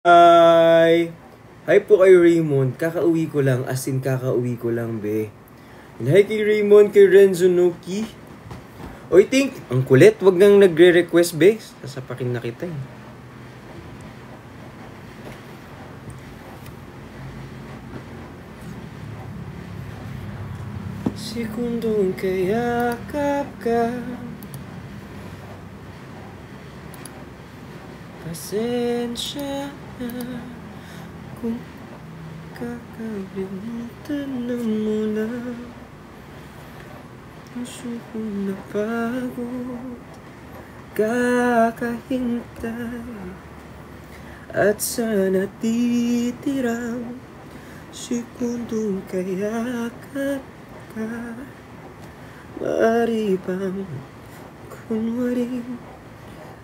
Hi! Hi po kay Raymond. Kakauwi ko lang. As in, kakauwi ko lang, be. And hi kay Raymond, kay Renzo Nuki. Oy, think, ang kulit. Wag nang nagre-request, be. Sasapakin na kita, eh. Sekundong kayakap ka. Pasensya na kung kakalimutan na muna. Puso kong napagod kakahintay at sana titirang sekundong kayakap ka. Maaari bang kunwaring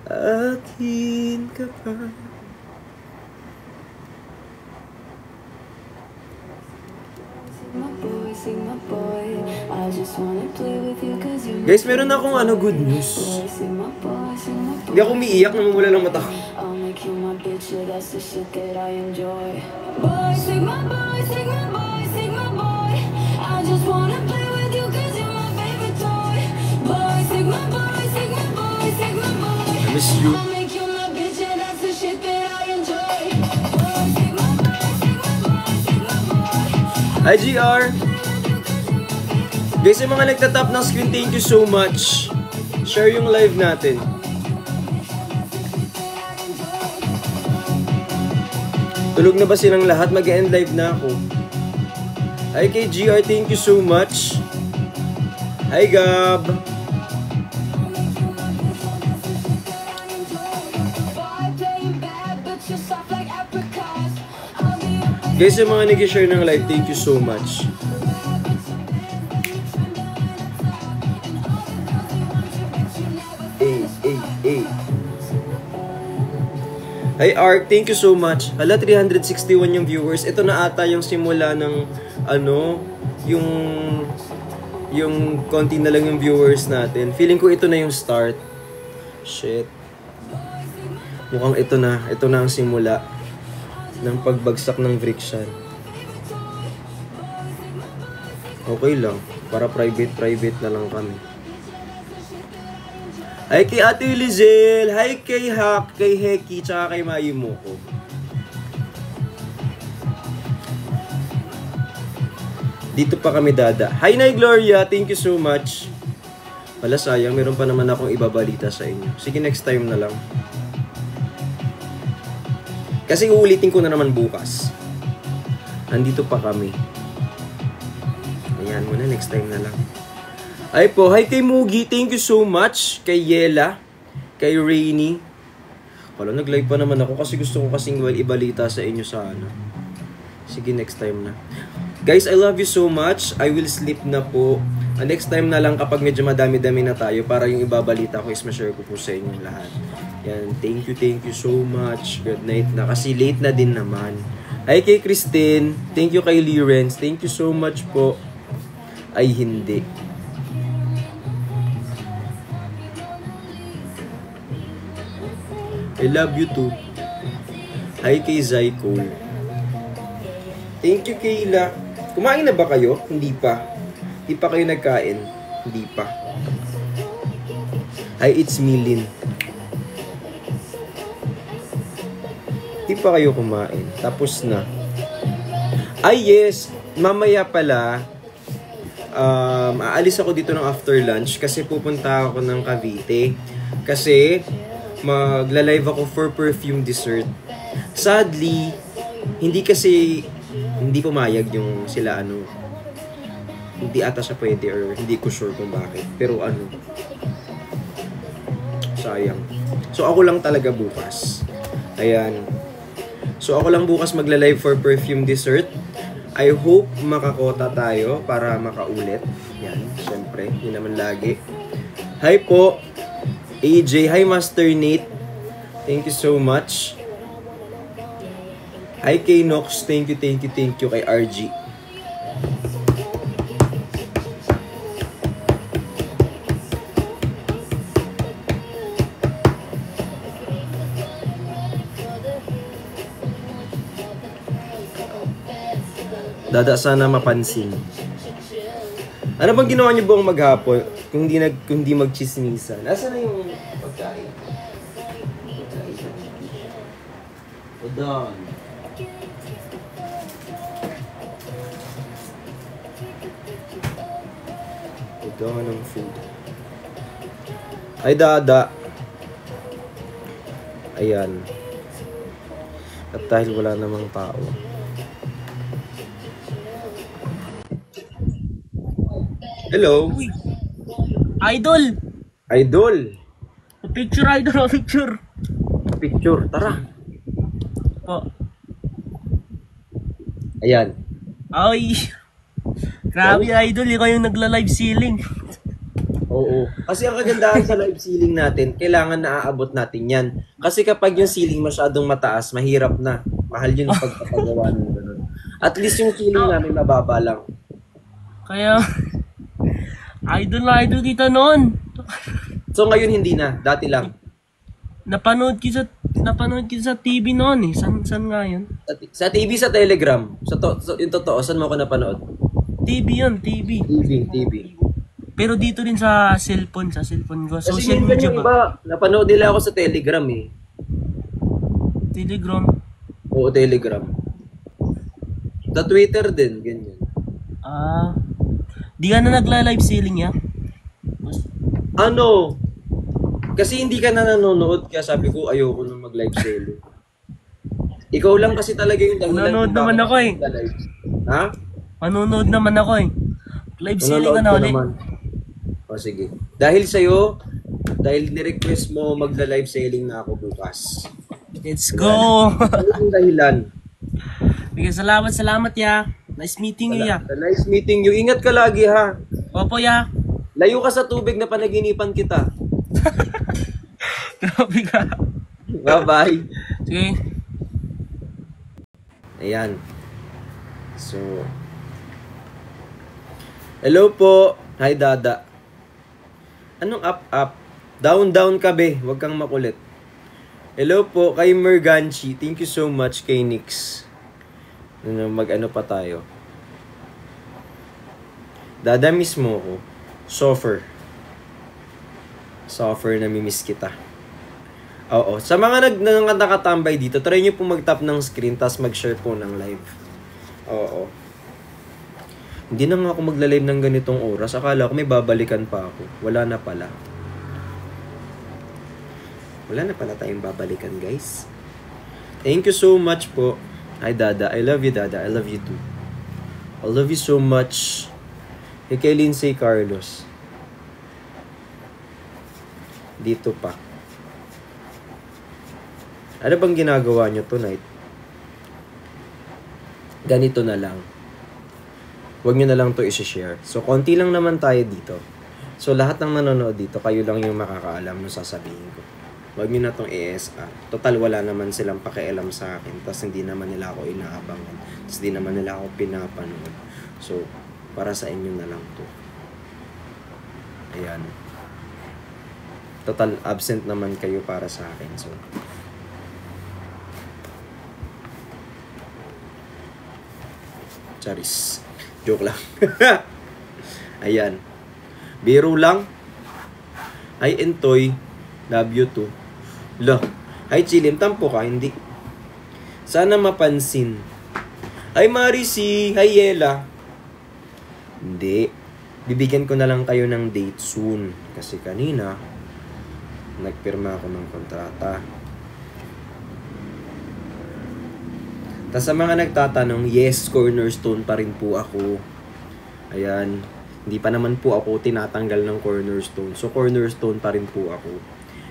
akin ka pa? Guys, meron akong good news. Hindi ako umiiyak, namumula lang mata ko. I miss you. Hi, GR! Guys, yung mga nagtatap ng screen, thank you so much. Share yung live natin. Tulog na ba silang lahat? Mag-end live na ako. Hi kay GR, thank you so much. Hi, Gab! Guys, yung mga nag-share ng live, thank you so much. Hi Ark, thank you so much. Hala, 361 yung viewers. Ito na ata yung simula ng yung konti na lang yung viewers natin. Feeling ko ito na yung start. Shit. Mukhang ito na ang simula ng pagbagsak ng Vrikshan. Okay lang, para private na lang kami. Hi kay Ate Lizel, hi kay Hak, kay Heki, tsaka kay Mayimoko. Dito pa kami dada. Hi Nay Gloria, thank you so much. Wala, sayang, meron pa naman akong ibabalita sa inyo. Sige, next time na lang. Kasi uulitin ko na naman bukas. Andito pa kami. Ayan muna, next time na lang. Ay po, hi kay Mugi, thank you so much. Kay Yela, kay Rainy. Wala, nag-live pa naman ako kasi gusto ko kasing ibalita sa inyo sa Sige, next time na. Guys, I love you so much. I will sleep na po. Next time na lang kapag medyo madami-dami na tayo para yung ibabalita ko is ma-share ko po sa inyong lahat. Yan, thank you so much. Good night na kasi late na din naman. Hi kay Christine, thank you kay Lawrence. Thank you so much po. Ay, hindi. I love you too. Hi kay Zyko. Thank you, Kayla. Kumain na ba kayo? Hindi pa. Hindi pa kayo nagkain? Hindi pa. Hi, it's Milin. Hindi pa kayo kumain. Tapos na. Ay, yes. Mamaya pala, aalis ako dito ng after lunch kasi pupunta ako ng Cavite. Kasi magla-live ako for perfume dessert. Sadly, hindi pumayag yung sila hindi ata siya pwede or hindi ko sure kung bakit. Pero sayang. So ako lang talaga bukas. Ayan. So ako lang bukas magla-live for perfume dessert. I hope makakota tayo para makaulit. Yan, syempre, yun naman lagi. Hi po, AJ. Hi, Master Nate. Thank you so much. Hi, kay Nox. Thank you kay RG. Dada, sana mapansin. Ano bang ginawa niyo buong maghapon kung di magchismisan? Nasaan na yung pagkain? Udon. Udon ng food. Ay, Dada. Ayan. At dahil wala namang tao. Hello. Uy. Idol! Idol. Picture, idol, picture. Picture. Tara. Po. Ayan. Ay. Grabe, idol. Ikaw yung nagla-live ceiling. Oo. Kasi ang kagandahan sa live ceiling natin, kailangan naaabot natin yan. Kasi kapag yung ceiling masyadong mataas, mahirap na. Mahal yun ang pagpapagawa ng ganun. At least yung ceiling namin mababa lang. Kaya, idol kita noon. So ngayon hindi na, dati lang. Napanood kita sa TV noon eh. San nga yun? Sa TV, sa Telegram. Yung totoo, saan mo ako napanood? TV yun, TV. TV. Pero dito rin sa cellphone ko. Kasi Social minsan media yung ba? iba, napanood nila ako sa Telegram eh. Telegram. Oo, Telegram. Sa Twitter din, ganyan. Di ka na nagla-live ceiling ya? Ano? Kasi hindi ka na nanonood, kaya sabi ko ayoko na mag-live selling. Ikaw lang kasi talaga yung dahilan. Nanonood naman ako eh. Ha? Manonood naman ako eh. Live ceiling ka na ulit. O sige. Dahil sa'yo, dahil ni-request mo magla-live selling na ako bukas. Let's go! Ano yung dahilan? Bigyan salamat ya. Nice meeting you ya. Nice meeting you. Ingat ka lagi ha. Opo ya. Layo ka sa tubig na panaginipan kita. Grabe ka. Bye-bye. Sige. Ayan. So, hello po. Hi, Dada. Anong up? Down ka, be. Huwag kang makulit. Hello po kay Merganchi. Thank you so much kay Nix. Mag-ano pa tayo. Dada, miss mo ko. Suffer na mimiss kita. Oo. Sa mga nakatambay dito, try nyo po mag-tap ng screen tapos mag-share po ng live. Oo. Hindi na nga ako magla-live ng ganitong oras. Akala ko may babalikan pa ako. Wala na pala. Wala na pala tayong babalikan, guys. Thank you so much po. Hi, Dada. I love you, Dada. I love you too. I love you so much. Kay Lindsay Carlos. Dito pa. Ano bang ginagawa nyo tonight? Ganito na lang. Huwag nyo na lang to isi-share. So, konti lang naman tayo dito. So, lahat ng nanonood dito, kayo lang yung makakaalam ng sasabihin ko. Huwag nyo na tong ESR. Total, wala naman silang pakialam sa akin. Tapos, hindi naman nila ako inaabangan. Tapos, hindi naman nila ako pinapanood. So, para sa inyo na lang to. Ayan. Total, absent naman kayo para sa akin. So, charis. Joke lang. Ayan. Biro lang. Ay, Entoy. Love you too. Lah. Ay, Chilim. Tampo ka. Hindi. Sana mapansin. Ay, Marisi. Hi, Yela. Hindi. Bibigyan ko na lang kayo ng date soon. Kasi kanina, nagpirma ako ng kontrata. Tapos sa mga nagtatanong, yes, cornerstone pa rin po ako. Ayan. Hindi pa naman po ako tinatanggal ng cornerstone. So, cornerstone pa rin po ako.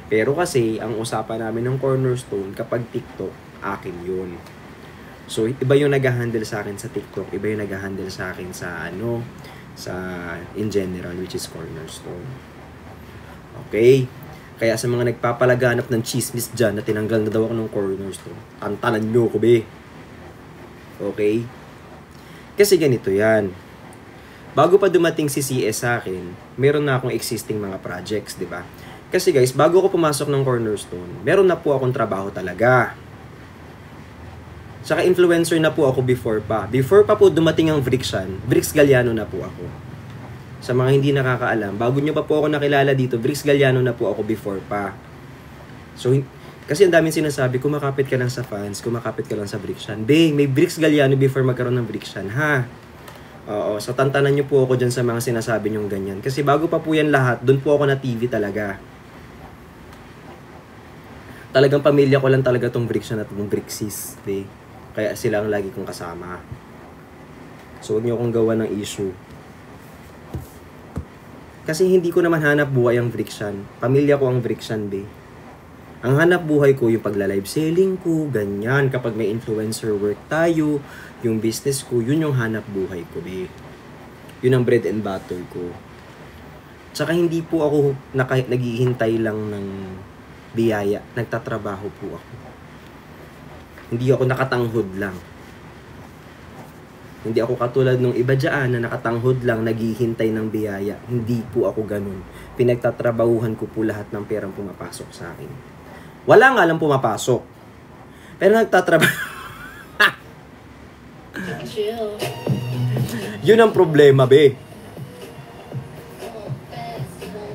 Pero kasi, ang usapan namin ng cornerstone, kapag TikTok, akin yun. So, iba yung nag-handle sa akin sa TikTok. Iba yung nag-handle sa akin sa in general, which is cornerstone. Okay? Kaya sa mga nagpapalaganap ng chismis dyan na tinanggal na daw ako ng cornerstone, tantanan nyo ko, be. Okay? Kasi ganito yan. Bago pa dumating si CS sa akin, meron na akong existing mga projects, di ba? Kasi guys, bago ako pumasok ng cornerstone, meron na po akong trabaho talaga. Saka influencer na po ako before pa. Before pa po dumating ang Bricks Galliano na po ako. Sa mga hindi nakakaalam, bago nyo pa po ako nakilala dito, Bricks Galliano na po ako before pa. So, kasi ang daming sinasabi, kumakapit ka lang sa fans, kumakapit ka lang sa Brickshan. Bang, may Bricks Galliano before magkaroon ng Brickshan, ha? Oo, so tantanan nyo po ako dyan sa mga sinasabi nyong ganyan. Kasi bago pa po yan lahat, doon po ako na TV talaga. Talagang pamilya ko lang talaga tong Brickshan at tong Bricksis, bang. Kaya sila ang lagi kong kasama. So, huwag niyo akong gawa ng issue. Kasi hindi ko naman hanap buhay ang Brickshan. Pamilya ko ang Brickshan, be. Ang hanap buhay ko, yung pagla-live selling ko, ganyan. Kapag may influencer work tayo, yung business ko, yun yung hanap buhay ko, be. Yun ang bread and butter ko. Tsaka hindi po ako naghihintay lang ng biyaya. Nagtatrabaho po ako. Hindi ako nakatanghod lang. Hindi ako katulad ng iba dyan na nakatanghod lang, naghihintay ng biyaya. Hindi po ako ganun. Pinagtatrabahuhan ko po lahat ng perang pumapasok sa akin. Wala nga lang pumapasok. Pero nagtatrabaho. Yun ang problema, be.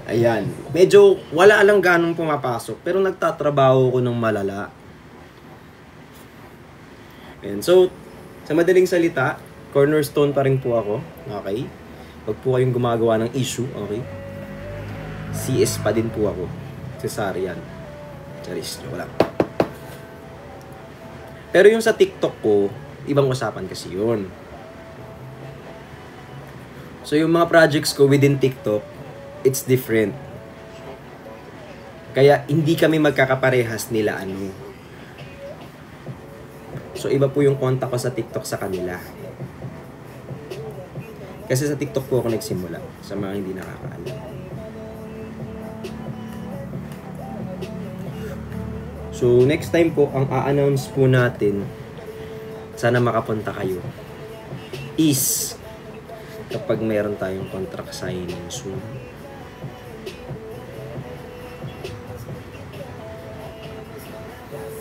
Ayan. Medyo wala lang ganong pumapasok. Pero nagtatrabaho ko ng malala. And so, sa madaling salita, cornerstone pa rin po ako. Okay? Huwag po kayong gumagawa ng issue. Okay? CS pa din po ako. Cesarean. Charis. Wala. Pero yung sa TikTok ko, ibang usapan kasi yun. So, yung mga projects ko within TikTok, it's different. Kaya, hindi kami magkakaparehas nila ano. So, iba po yung contact ko sa TikTok sa kanila. Kasi sa TikTok po ako nagsimula. Sa mga hindi nakakaalam. So, next time po, ang a-announce po natin, sana makapunta kayo, is kapag mayroon tayong contract signing soon.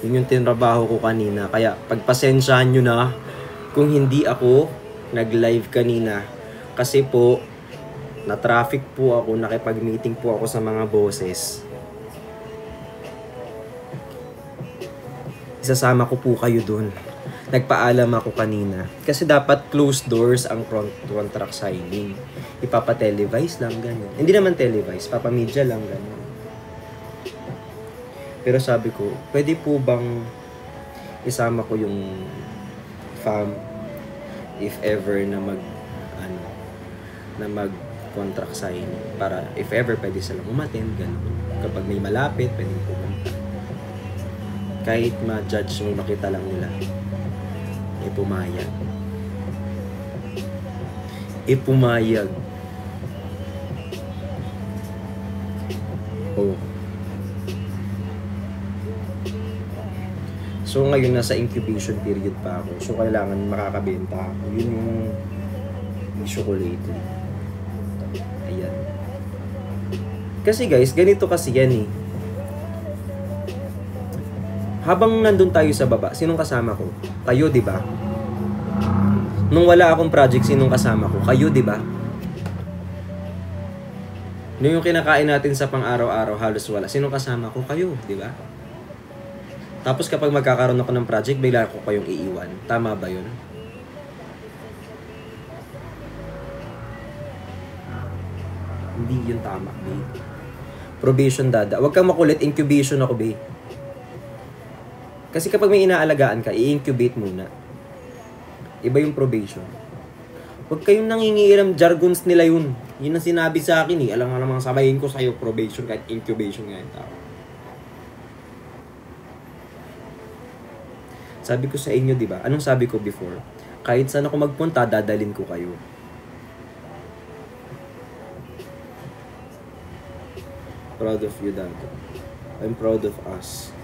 Yun yung tinrabaho ko kanina. Kaya pagpasensyahan nyo na kung hindi ako nag-live kanina. Kasi po, na-traffic po ako, nakipag-meeting po ako sa mga bosses. Isasama ko po kayo dun. Nagpaalam ako kanina. Kasi dapat closed doors ang contract signing. Ipapa-televise lang, ganyan. Hindi naman televise, papa-media lang, ganyan. Pero sabi ko, pwede po bang isama ko yung fam if ever na mag-contract sign para if ever pwede silang umattend, gano'n. Kapag may malapit, pwede pumunta. Kahit ma-judge mo, makita lang nila. Pumayag. Pumayag. Oh. So ngayon nasa incubation period pa ako. So kailangan makakabenta ako. Yun yung issue ko lately. Ayan. Kasi guys, ganito kasi yan eh. Habang nandun tayo sa baba, sinong kasama ko? Kayo, di ba? Nung wala akong project, sinong kasama ko? Kayo, di ba? Nung yung kinakain natin sa pang-araw-araw, halos wala. Sinong kasama ko? Kayo, di ba? Tapos kapag magkakaroon ako ng project, bigla ko kayong iiwan. Tama ba yun? Hindi yun tama, babe. Probation dada. Huwag kang makulit, incubation ako, babe. Kasi kapag may inaalagaan ka, i-incubate muna. Iba yung probation. Huwag kayong nangingiram, jargons nila yun. Yun ang sinabi sa akin eh. Alam nga namang sabayin ko sa'yo, probation kahit incubation nga yung tao. Sabi ko sa inyo, di ba? Anong sabi ko before? Kahit saan ako magpunta, dadalhin ko kayo. Proud of you, Dad. I'm proud of us.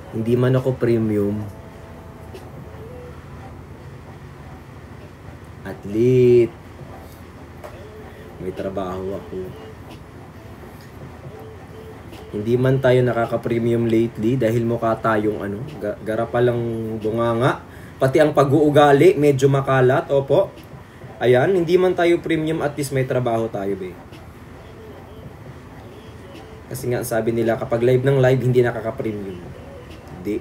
Hindi man ako premium. Athlete. May trabaho ako. Hindi man tayo nakaka-premium lately dahil mukha tayong gara pa lang bunganga. Pati ang pag-uugali, medyo makalat. Opo. Ayan, hindi man tayo premium, at least may trabaho tayo, be. Kasi nga sabi nila, kapag live ng live, hindi nakaka-premium. Hindi.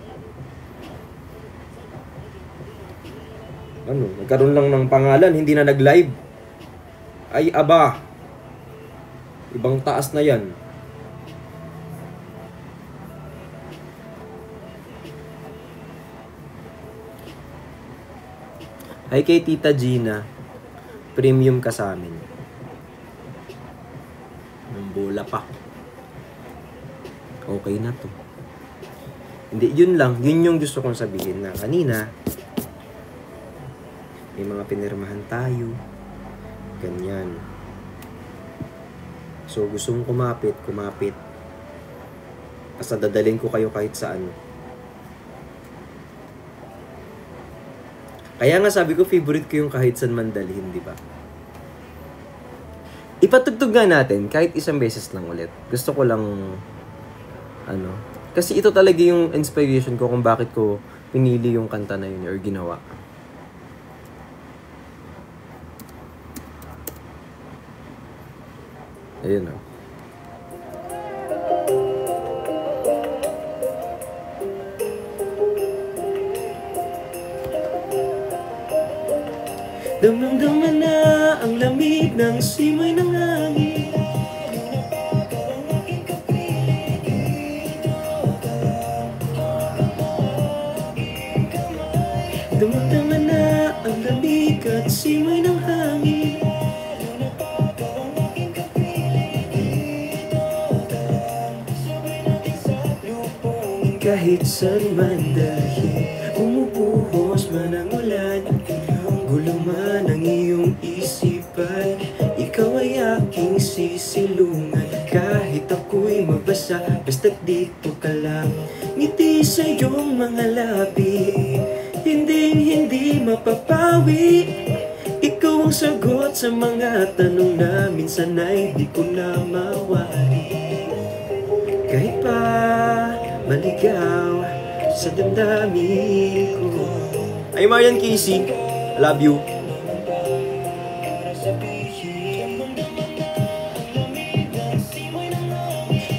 Nagkaroon lang ng pangalan, hindi na nag-live. Ay, aba. Ibang taas na yan. Ay, kay Tita Gina. Premium ka sa amin. Ng bola pa. Okay na to. Hindi, yun lang. Yun yung gusto kong sabihin na kanina. May mga pinirmahan tayo. Ganyan. So, gusto mong kumapit. Basta dadalhin ko kayo kahit saan. Kaya nga sabi ko, favorite ko yung kahit saan man dalhin, di ba? Ipatugtog nga natin, kahit isang beses lang ulit. Gusto ko lang, kasi ito talaga yung inspiration ko kung bakit ko pinili yung kanta na yun or ginawa. Ayun o. Damang-dama na ang lamig ng simoy ng hangin. Damang-dama na ang lamig at simoy ng hangin. Kahit saan man dalhin, umubuhos man ang ulan, gulo man ang iyong isipan, ikaw ay aking sisilungan. Kahit ako'y mabasa, basta't dito ka lang. Ngiti sa iyong mga labi, hindi mapapawi. Ikaw ang sagot sa mga tanong na minsan ay di ko na mawari. Kahit pa maligaw sa damdamin ko. Ay, Marian Casey, love you.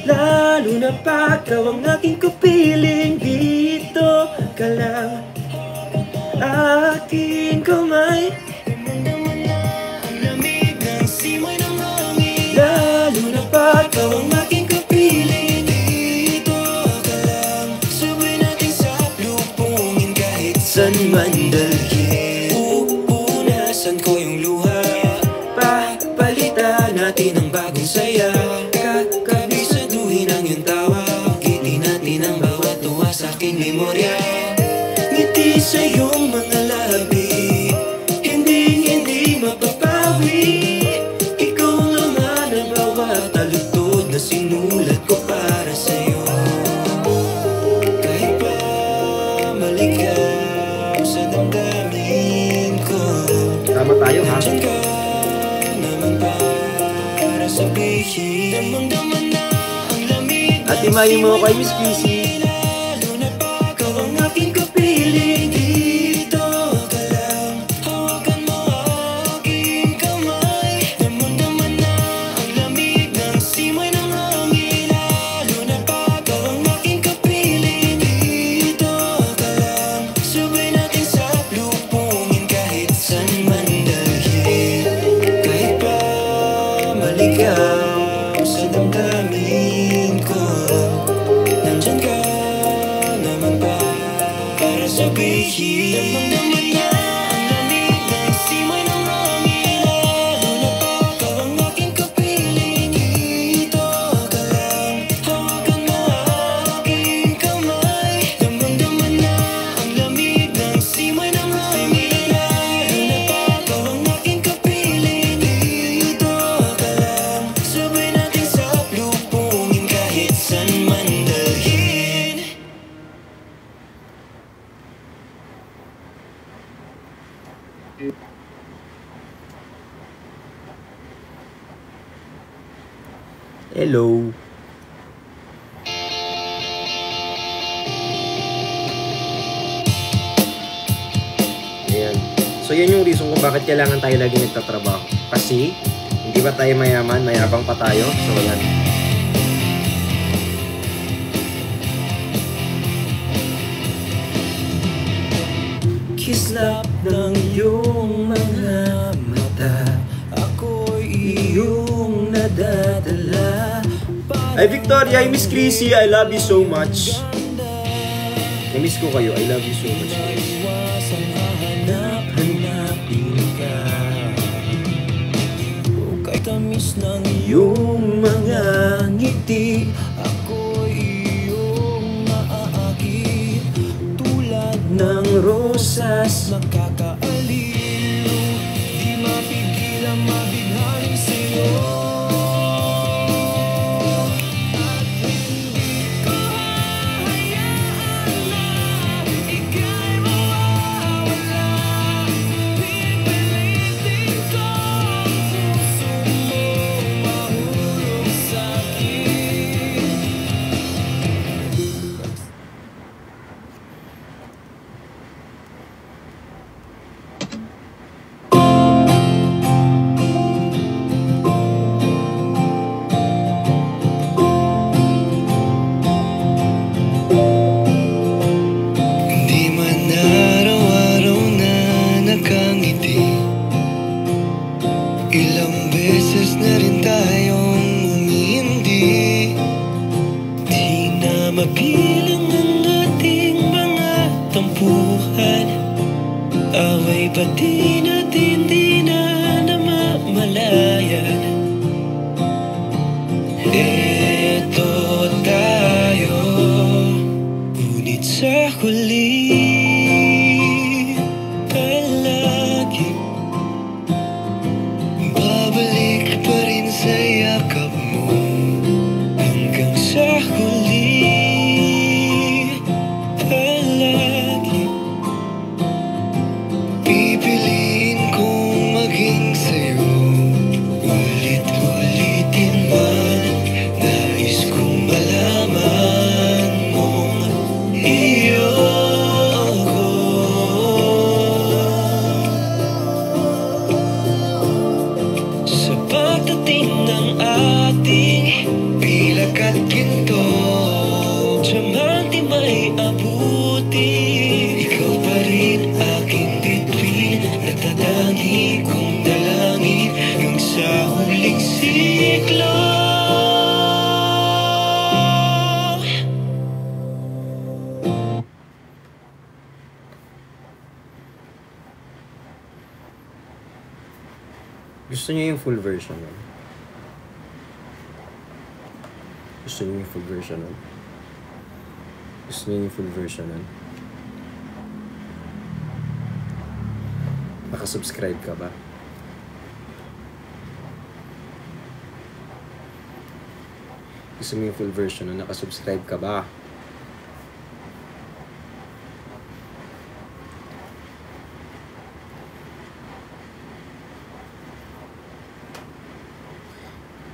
Lalo na pagkaw ang aking kapiling, dito ka lang. Aking kamay, lalo na pagkaw ang aking kapiling, dito ka lang. Sabay natin sa lupungin kahit saan man dalhin. Pupunasan ko yung luha, papalitan natin ang bagong saya. Kakabisaduhin ang iyong tawa, gitin natin ang bawat tuwa sa aking memorya. Ngiti sa iyong mga labi, hindi mapapawi. Ikaw ang laman ng bawat talutod na sinulat ko para sa'yo. Kahit pa maligaw sa damdamin ko, tama tayo ha? Diyan ka naman para sabihin, damang-daman na ang lamig. At imayin mo kay Miss Kissy. Hello. So yan yung reason kung bakit kailangan tayo lagi nagtatrabaho. Kasi hindi ba tayo mayaman, mayabang pa tayo. So yan. Kislap ng iyong mga mata, ako'y iyong nadadala. Ay Victoria, I miss Chrissy, I love you so much. I-miss ko kayo, I love you so much guys. Hanap-hanapin ka, o kay tamis ng iyong mga ngiti, ako'y iyong maaakit, tulad ng rosas nakakaaliw, di mapigil ang mabighani sa'yo. Ilang beses na rin tayong umindi, di na mabilang ang ating mga tampuhan. Away pati natin di na namamalayan. Eto tayo, ngunit sa huli sa yakap mo hanggang sa huli, palagi pipiliin kong maging sa'yo, ulit-ulitin man. Nais kong malaman mong iyo ako. Sa pagdating ng ating pilak at ginto, diamante may abuti, ikaw pa rin aking bituin, natatangi kong dalangin yung sa huling siklo. Gusto niyo yung full version nun? Gusto niyo yung full version nun? Gusto niyo yung full version nun? Nakasubscribe ka ba? Gusto mo yung full version nun? Nakasubscribe ka ba?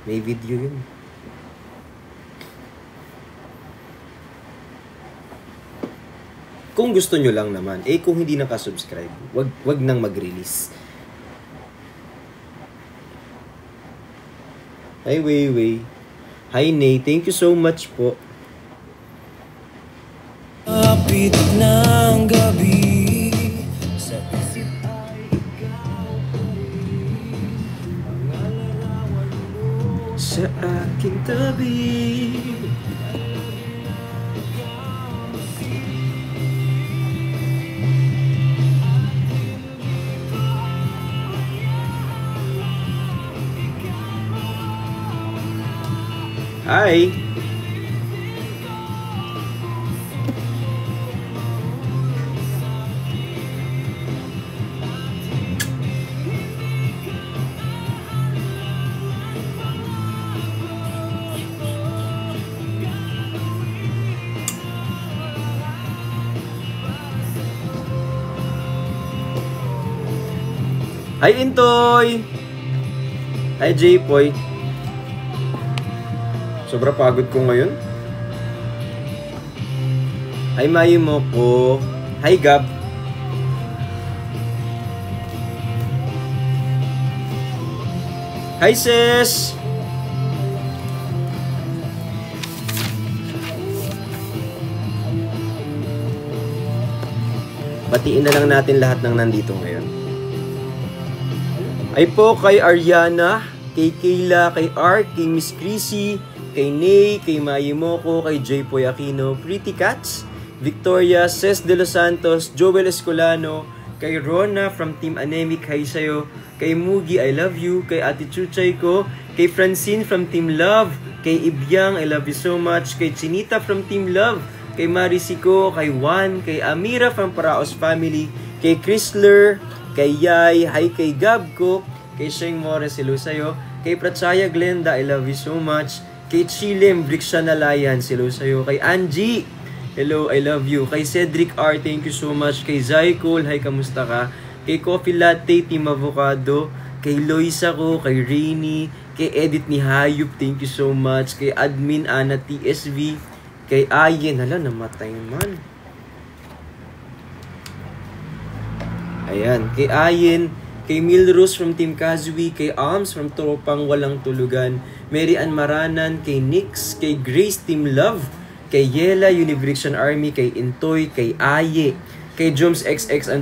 May video yun. Kung gusto nyo lang naman, eh kung hindi nakasubscribe, wag nang mag-release. Hi, Weiwei. Hi, Nay. Thank you so much po. Kapit ng gabi, sa isip ay ikaw pa rin, ang alarawan mo sa aking tabi. Hi! Hi, Intoy! Hi, J-Poy! Sobra pagod ko ngayon. Hi, Mayu mo ko. Hi, Gab. Hi, sis! Batiin na lang natin lahat ng nandito ngayon. Ay po kay Ariana, kay Kayla, kay Art, kay Miss Chrissy, kay Nay, kay Mayimoko, kay Jay Poy Aquino, Pretty Cats, Victoria, Ces de los Santos, Joel Escolano, kay Rona from Team Anemic, hi sa'yo, kay Mugi, I love you, kay Ate Chuchay ko, kay Francine from Team Love, kay Ibyang, I love you so much, kay Chinita from Team Love, kay Marisico, kay Juan, kay Amira from Paraos Family, kay Chrysler, kay Yay, hi kay Gabko, kay Sheng Mores, hello sa'yo, kay Pratsaya Glenda, I love you so much, kay Chilem, Brixian Alliance, hello sa'yo, kay Angie, hello, I love you, kay Cedric R, thank you so much, kay Zai Cole, hi, kamusta ka, kay Coffee Latte, Team Avocado, kay Loisa ko, kay Rainy, kay Edit ni Hayup, thank you so much, kay Admin Ana TSV, kay Ayen, hala, namatay man. Ayan, kay Ayen, kay Milrose from Team Kazui, kay Alms from Tropang Walang Tulugan, Mary Ann Maranan, kay Nix, kay Grace Team Love, kay Yela, Unibriction Army, kay Intoy, kay Aye, kay Joms XX__07,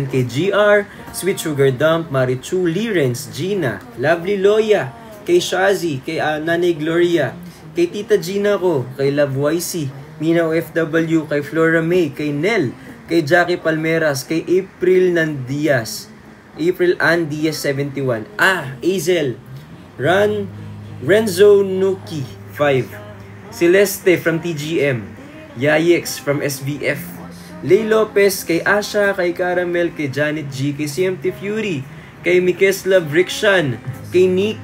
kay GR, Sweet Sugar Dump, Marichu, Lirens, Gina, Lovely Loya, kay Shazi, kay Nanay Gloria, kay Tita Gina ko, kay Love YC, Mina OFW, kay Flora May, kay Nel, kay Jackie Palmeras, kay April Nandias, April Ann Diaz 71, Azel, Renzo Nuki 5, Celeste from TGM, Yayex from SVF, Lay Lopez, kay Asha, kay Caramel, kay Janet G, kay CMT Fury, kay Mikesla Brikshan, kay Nick,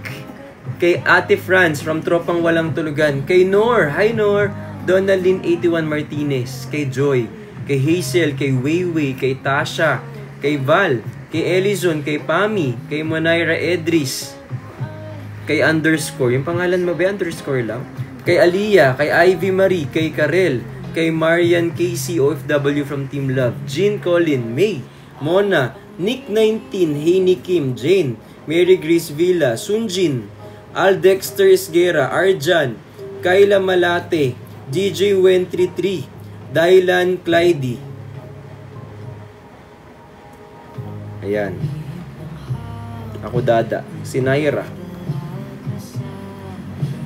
kay Ate Franz from Tropang Walang Tulugan, kay Nor, hi Nor, Donaldin 81 Martinez, kay Joy, kay Hazel, kay Weiwei, kay Tasha, kay Val, kay Elizon, kay Pami, kay Monaira Edris, kay underscore, yung pangalan mo ba underscore lang? Kay Aliyah, kay Ivy Marie, kay Karel, kay Marian Casey OFW from Team Love, Jean Colin, May, Mona, Nick 19, Haini Kim, Jane, Mary Grace Villa, Sunjin, Al Dexter Esguera, Arjan, Kayla Malate, DJ Wen 33, Dylan Clyde. Ayan. Ako Dada, si Naira.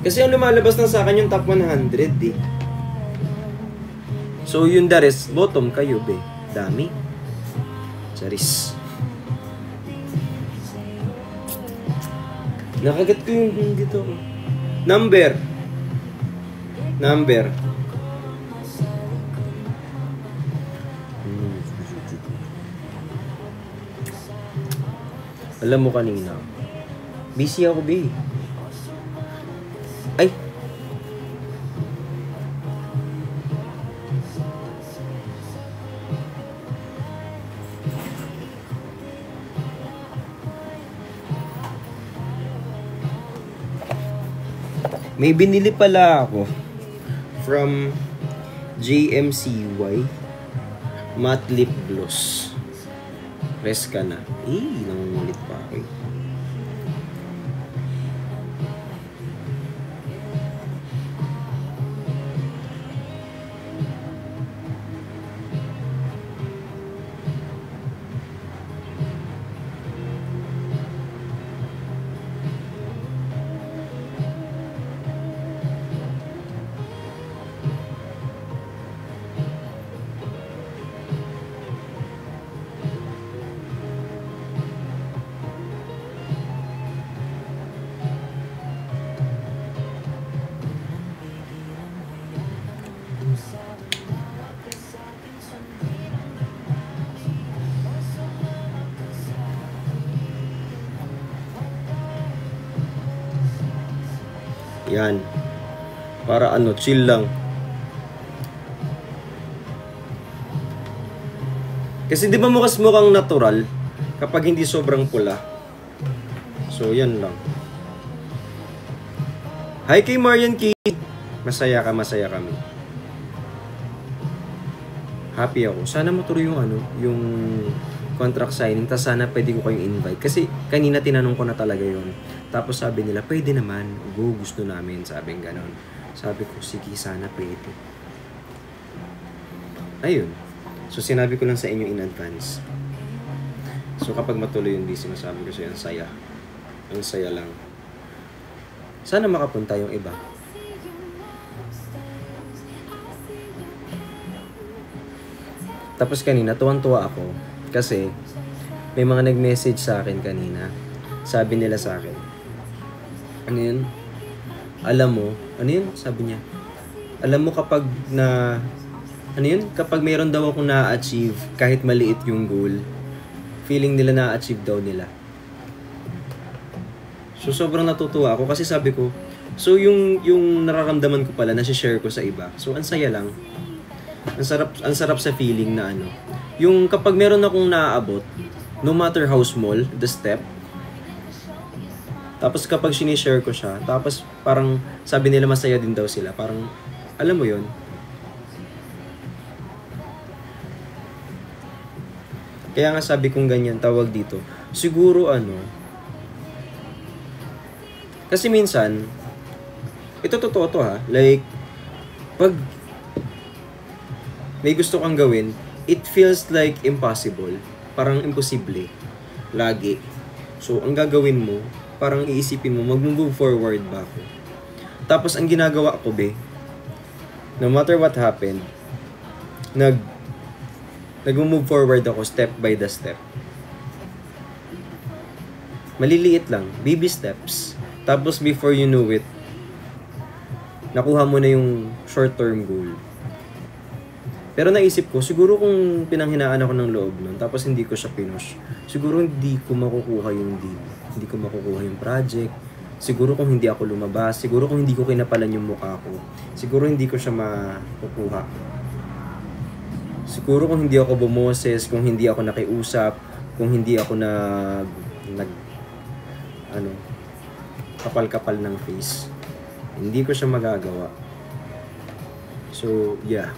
Kasi ang lumalabas na sa akin yung top 100 eh. So yung the rest, bottom kayo be. Dami. Charis. Nakagat ko yung dito. Number. Alam mo kanina, busy ako be. Ay. May binili pala ako from JMCY Matte Lip Gloss. Rest ka na. Nangungulit pa ako eh. Yan. Para ano, chill lang. Kasi di ba mukhang natural kapag hindi sobrang pula. So, yan lang. Hi kay Marian Key. Masaya kami. Happy ako. Sana matuloy yung yung contract signing, tas sana pwede ko kayong invite. Kasi kanina tinanong ko na talaga yon. Tapos sabi nila, pwede naman, go, gusto namin, sabing ganon. Sabi ko, sige, sana pwede. Ayun. So, sinabi ko lang sa inyo in advance. So, kapag matuloy yung DC, masabi ko sa'yo, ang saya. Ang saya lang. Sana makapunta yung iba. Tapos kanina, tuwang-tuwa ako. Kasi, may mga nag-message sa akin kanina. Sabi nila sa akin, ano yun? Alam mo, ano yun? Sabi niya, alam mo kapag ano yun? Kapag mayroon daw akong na-achieve, kahit maliit yung goal, feeling nila na-achieve daw nila. So, sobrang natutuwa ako kasi sabi ko, so yung nararamdaman ko pala, nasi-share ko sa iba. So, ang saya lang. Ang sarap sa feeling na ano. Yung kapag meron akong naaabot, no matter how small, the step, tapos kapag sinishare ko siya, tapos parang sabi nila masaya din daw sila. Parang, alam mo yon. Kaya nga sabi kong ganyan, tawag dito. Siguro ano, kasi minsan, ito totoo to ha, like, pag may gusto kang gawin, it feels like impossible. Parang imposible. Lagi. So, ang gagawin mo, parang iisipin mo, mag-move forward ba ako? Tapos, ang ginagawa ko, no matter what happened, nag-move forward ako step by the step. Maliliit lang. Baby steps. Tapos, before you know it, nakuha mo na yung short-term goal. Pero naisip ko, siguro kung pinanghinaan ako ng loob nun, tapos hindi ko siya pinush, siguro hindi ko makukuha yung deal. Hindi ko makukuha yung project. Siguro kung hindi ako lumabas, siguro kung hindi ko kinapalan yung mukha ko, siguro hindi ko siya makukuha. Siguro kung hindi ako bumoses, kung hindi ako nakiusap, kung hindi ako kapal-kapal ng face, hindi ko siya magagawa. So, yeah.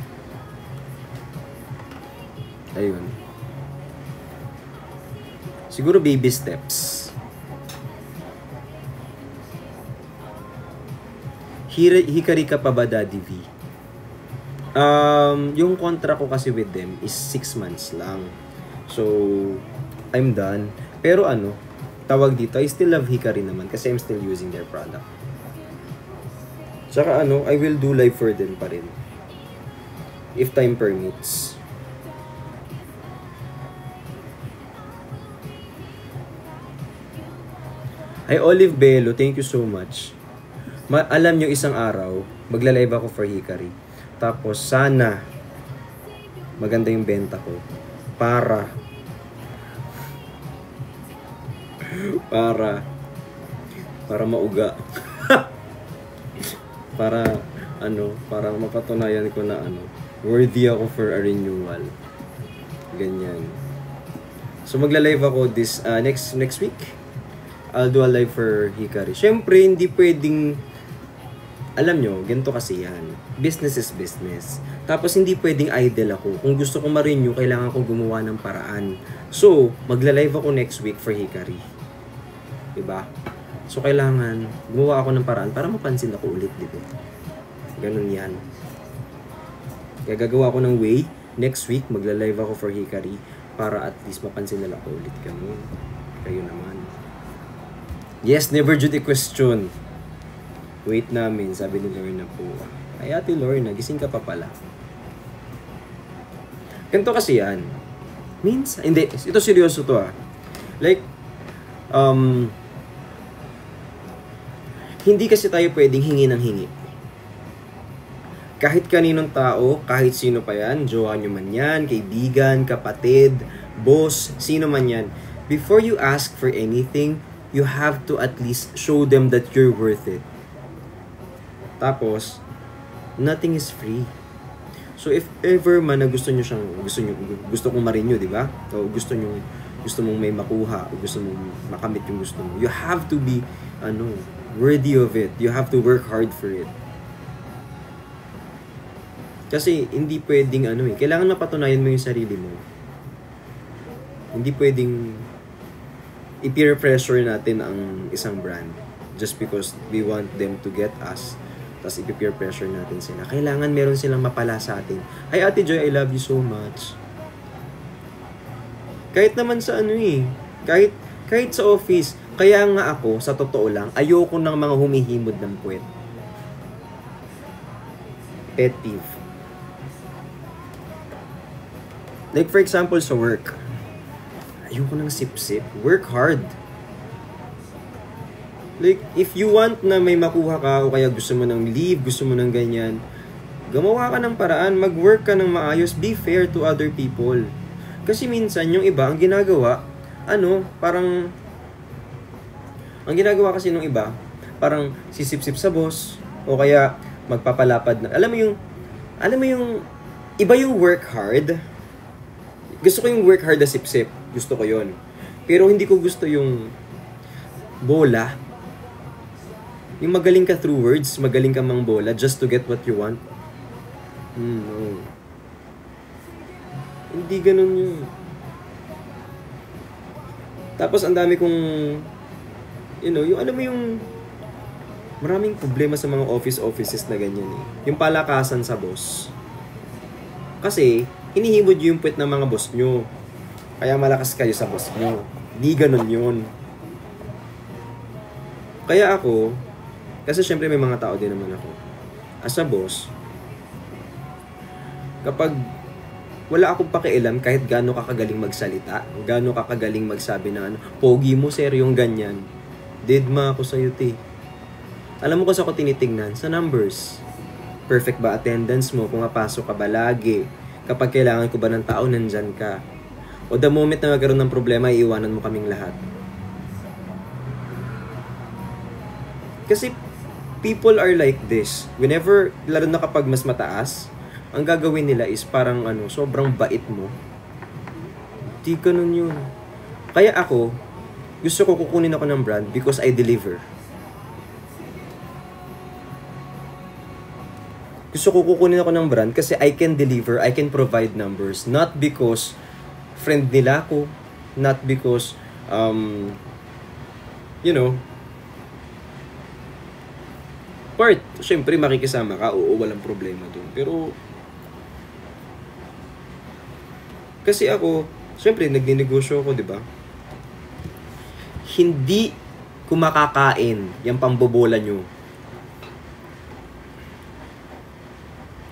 Ayun. Siguro baby steps. Hikari ka pa ba, Daddy V? Yung contract ko kasi with them is 6 months lang. So, I'm done. Pero tawag dito, I still love Hikari naman kasi I'm still using their product. Tsaka I will do live for them pa rin. If time permits. Hi Olive Bello, thank you so much. Alam nyo, isang araw, magla-live ako for Hikari. Tapos sana maganda yung benta ko para mauga. para mapatunayan ko na worthy ako for a renewal. Ganyan. So magla-live ako this next week. I'll do a live for Hikari. Syempre, hindi pwedeng, alam nyo, ganito kasi yan. Business is business. Tapos, hindi pwedeng idle ako. Kung gusto ko ma-renew, kailangan ko gumawa ng paraan. So, magla-live ako next week for Hikari. Diba? So, kailangan gumawa ako ng paraan para mapansin ako ulit, diba? Ganun yan. Kaya gagawa ako ng way. Next week, magla-live ako for Hikari para at least mapansin nila ako ulit kami. Kayo naman. Yes, never due the question. Wait namin, sabi ni Lorna po. Ay, Ate Lorna, gising ka pa pala. Ganito kasi yan. Hindi, ito seryoso to Like, hindi kasi tayo pwedeng hingi ng hingi. Kahit kaninong tao, kahit sino pa yan, jowa nyo man yan, kaibigan, kapatid, boss, sino man yan. Before you ask for anything, you have to at least show them that you're worth it. Tapos, nothing is free. So if ever man na gusto kong ma-renew, di ba? O gusto mong may makuha, o gusto mong makamit yung gusto mo, you have to be worthy of it. You have to work hard for it. Kasi hindi pwedeng kailangan mapatunayan mo yung sarili mo. Hindi pwedeng i-peer pressure natin ang isang brand just because we want them to get us. Tapos i-peer pressure natin sila. Kailangan meron silang mapala sa atin. Ay, Ate Joy, I love you so much. Kahit naman sa ano eh. Kahit sa office. Kaya nga ako, sa totoo lang, ayoko ng mga humihimod ng puwet. Pet peeve. Like for example, sa work. Ayoko ng sip-sip. Work hard. Like, if you want na may makuha ka o kaya gusto mo ng leave, gusto mo ng ganyan, gumawa ka ng paraan, mag-work ka ng maayos, be fair to other people. Kasi minsan, yung iba, ang ginagawa, ang ginagawa kasi nung iba, parang sisip-sip sa boss, o kaya magpapalapad na. Alam mo yung, iba yung work hard. Gusto ko yung work hard na sip-sip. Gusto ko yon. Pero hindi ko gusto yung bola. Yung magaling ka through words, magaling ka mang bola just to get what you want. No. Hindi ganun yun. Tapos ang dami kong, yung alam mo yung maraming problema sa mga offices na ganyan eh. Yung palakasan sa boss. Kasi, hinihimod yung puwet ng mga boss nyo. Kaya malakas kayo sa boss nyo. Di ganun yun. Kaya ako, kasi syempre may mga tao din naman ako. As a boss, kapag wala akong pakialam kahit gaano kakagaling magsalita, gaano kakagaling magsabi na pogi mo sir, yung ganyan. Deadma ako sa'yo, te. Alam mo kasi ako tinitingnan sa numbers. Perfect ba attendance mo? Kung mapasok ka ba lagi? Kapag kailangan ko ba ng tao, nandyan ka? O the moment na magkaroon ng problema, iiwanan mo kaming lahat. Kasi people are like this. Whenever, lalo na kapag mas mataas, ang gagawin nila is parang sobrang bait mo. Di ganun yun. Kaya ako, gusto ko kukunin ako ng brand because I deliver. Gusto ko kukunin ako ng brand kasi I can deliver, I can provide numbers. Not because friend nila ako, not because, part, syempre makikisama ka, oo, walang problema dun. Pero, kasi ako, syempre, nagninegosyo ako, di ba? Hindi ko makakain yung pambobola nyo.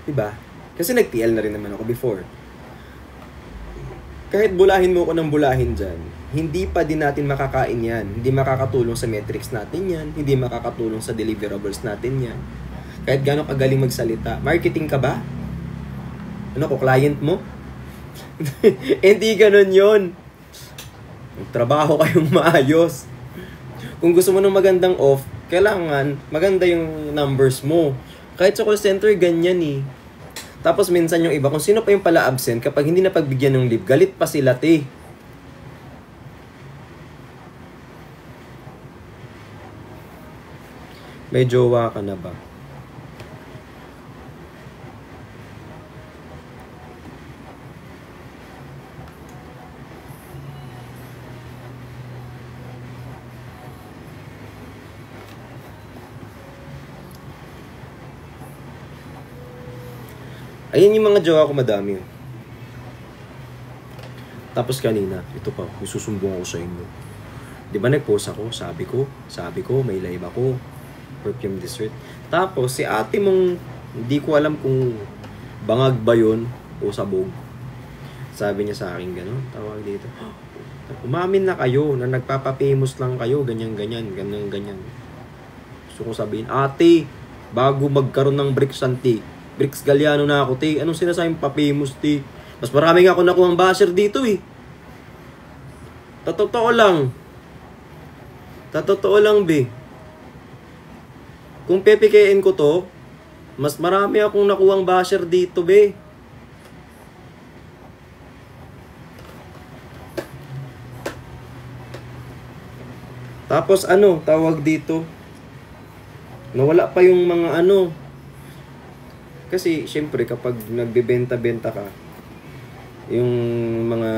Di ba? Kasi nag-TL na rin naman ako before. Kahit bulahin mo ko ng bulahin dyan, hindi pa din natin makakain yan. Hindi makakatulong sa metrics natin yan. Hindi makakatulong sa deliverables natin yan. Kahit gano'ng kagaling magsalita. Marketing ka ba? Ano ko, client mo? Hindi ganun yun. Trabaho kayong maayos. Kung gusto mo ng magandang off, kailangan maganda yung numbers mo. Kahit sa call center, ganyan eh. Tapos minsan yung iba, kung sino pa yung pala absent, kapag hindi na pagbigyan ng leave, galit pa sila, te. May jowa ka na ba? Ayan yung mga jowa ko, madami. Tapos kanina, ito pa, may susumbong ako sa inyo. Di ba nag-post ako? Sabi ko, may live ako. Perfume dessert. Tapos, si ate mong, hindi ko alam kung bangag ba yun o sabog. Sabi niya sa akin gano'n, tawag dito. Umamin na kayo na nagpapapamous lang kayo, ganyan. Gusto ko sabihin, ate, bago magkaroon ng bricks anti, Bricks Galliano na ako, te. Anong sinasayang papamous, te? Mas marami nga ako nakuhang basher dito, eh. Totoo lang, be. Kung pepikein ko to, mas marami akong nakuhang basher dito, be. Tapos tawag dito. Nawala pa yung mga Kasi, syempre, kapag nagbebenta-benta ka, yung mga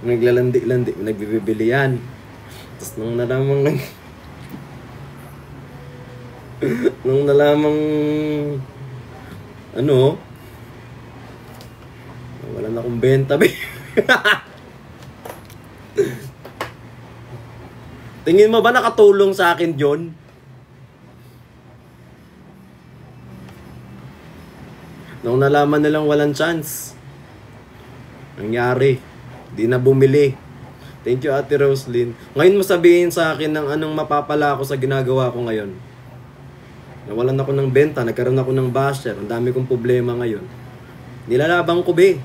Naglalandi-landi, nagbibili yan. Tapos nung nalamang nung nalamang ano, wala na akong benta, be. Tingin mo ba nakatulong sa akin, John? Nung nalaman nilang walang chance, nangyari, di na bumili. Thank you, Ate Roslyn. Ngayon mo sabihin sa akin ng anong mapapala ako sa ginagawa ko ngayon. Nawalan ako ng benta, nagkaroon ako ng basher, ang dami kong problema ngayon. Nilalabang ko, be.